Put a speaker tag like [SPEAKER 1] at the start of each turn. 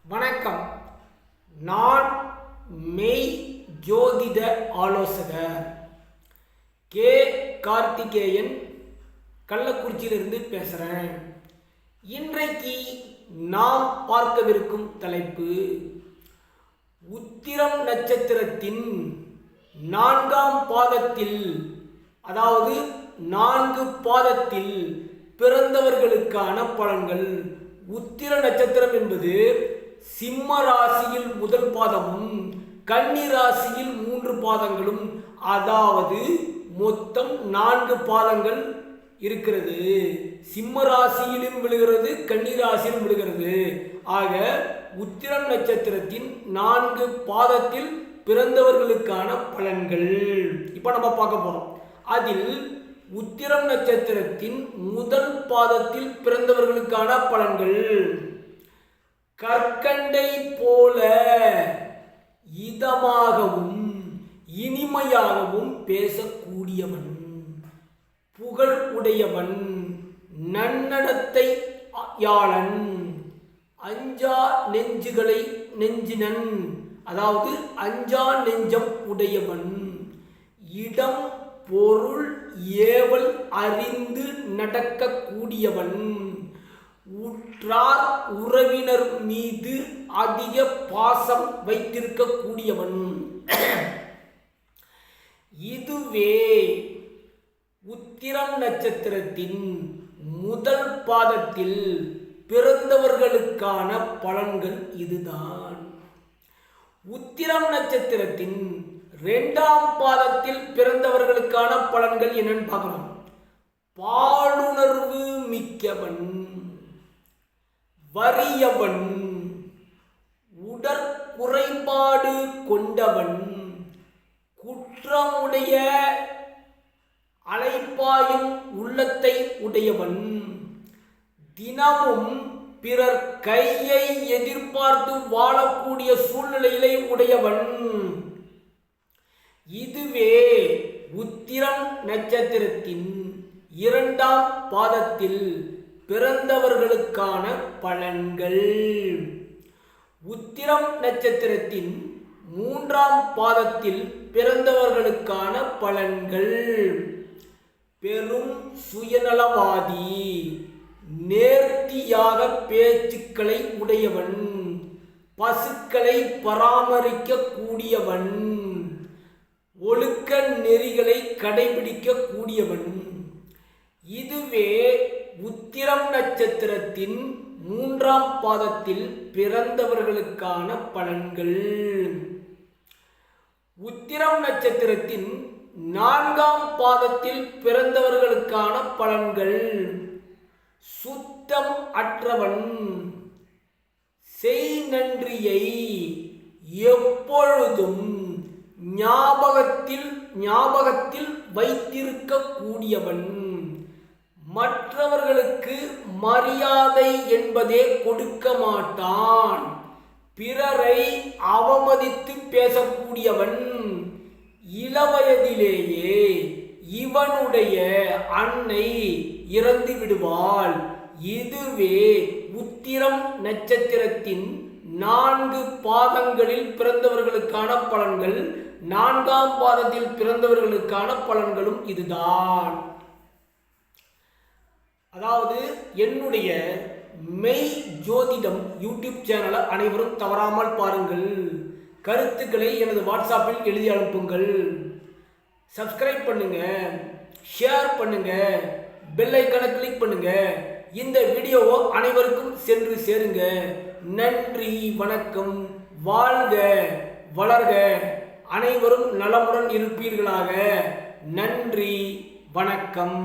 [SPEAKER 1] வணக்கம். நான் மெய் ஜோதிட ஆலோசகர் கே கார்த்திகேயன், கள்ளக்குறிச்சியிலிருந்து பேசுகிறேன். இன்றைக்கு நாம் பார்க்கவிருக்கும் தலைப்பு உத்திரம் நட்சத்திரத்தின் 4ஆம் பாதத்தில், அதாவது 4 பாதத்தில் பிறந்தவர்களுக்கான பலன்கள். உத்திர நட்சத்திரம் என்பது சிம்ம ராசியில் முதல் பாதமும் கன்னி ராசியில் 3 பாதங்களும், அதாவது மொத்தம் 4 பாதங்கள் இருக்கிறது. சிம்ம ராசியிலும் விழுகிறது, கன்னி ராசியிலும் விழுகிறது. ஆக உத்திரம் நட்சத்திரத்தின் 4 பாதத்தில் பிறந்தவர்களுக்கான பலன்கள் இப்போ நம்ம பார்க்க போறோம். அதில் உத்திரம் நட்சத்திரத்தின் முதல் பாதத்தில் பிறந்தவர்களுக்கான பலன்கள். கற்கண்டை போல இதமாகவும் இனிமையாகவும் பேசக்கூடியவன், புகழ் உடையவன், நன்னடத்தை யாளன், அஞ்சா நெஞ்சுகளை நெஞ்சினன், அதாவது அஞ்சா நெஞ்சம் உடையவன், இடம் பொருள் ஏவல் அறிந்து நடக்கக்கூடியவன், உற்றார் உறவினர் மீது அதிக பாசம் வைத்திருக்கக்கூடியவன். இதுவே உத்திரம் நட்சத்திரத்தின் முதல் பாதத்தில் பிறந்தவர்களுக்கான பலன்கள் இதுதான். உத்திரம் நட்சத்திரத்தின் 2ஆம் பாதத்தில் பிறந்தவர்களுக்கான பலன்கள் என்னன்னு பார்க்கணும். பாலுணர்வு மிக்கவன், வறியவன், உடற்குறைபாடு கொண்டவன், குற்றமுடைய அலைப்பாயும் உள்ளத்தை உடையவன், தினமும் பிறர் கையை எதிர்பார்த்து வாழக்கூடிய சூழ்நிலைகளை உடையவன். இதுவே உத்திரம் நட்சத்திரத்தின் 2ஆம் பாதத்தில் பிறந்தவர்களுக்கான பலன்கள். உத்திரம் நட்சத்திரத்தின் 3ஆம் பாதத்தில் பிறந்தவர்களுக்கான பலன்கள். பெரும் சுயநலவாதி, நேர்த்தியாக பேச்சுக்களை உடையவன், பசுக்களை பராமரிக்க கூடியவன், ஒழுக்க நெறிகளை கடைபிடிக்க கூடியவன். இதுவே உத்திரம் நட்சத்திரத்தின் 3ஆம் பாதத்தில் பிறந்தவர்களுக்கான பலன்கள். உத்திரம் நட்சத்திரத்தின் 4ஆம் பாதத்தில் பிறந்தவர்களுக்கான பலன்கள். சுத்தம் அற்றவன், செய் நன்றியை எப்பொழுதும் ஞாபகத்தில் வைத்திருக்க கூடியவன், மற்றவர்களுக்கு மரியாதை என்பதே கொடுக்க மாட்டான், பிறரை அவமதித்து பேசக்கூடியவன், இளவயதிலேயே இவனுடைய அன்னை இறந்து விடுவாள். இதுவே உத்திரம் நட்சத்திரத்தின் 4 பாதங்களில் பிறந்தவர்களுக்கான பலன்கள். 4ஆம் பாதத்தில் பிறந்தவர்களுக்கான பலன்களும் இதுதான். அதாவது என்னுடைய மெய் ஜோதிடம் யூடியூப் சேனலை அனைவரும் தவறாமல் பாருங்கள். கருத்துக்களை எனது வாட்ஸ்அப்பில் எழுதி அனுப்புங்கள். சப்ஸ்கிரைப் பண்ணுங்க, ஷேர் பண்ணுங்க, பெல் ஐக்கானை கிளிக் பண்ணுங்க. இந்த வீடியோவை அனைவருக்கும் சென்று சேருங்க. நன்றி, வணக்கம். வாழ்க வளர்க, அனைவரும் நலமுடன் இருப்பீர்களாக. நன்றி, வணக்கம்.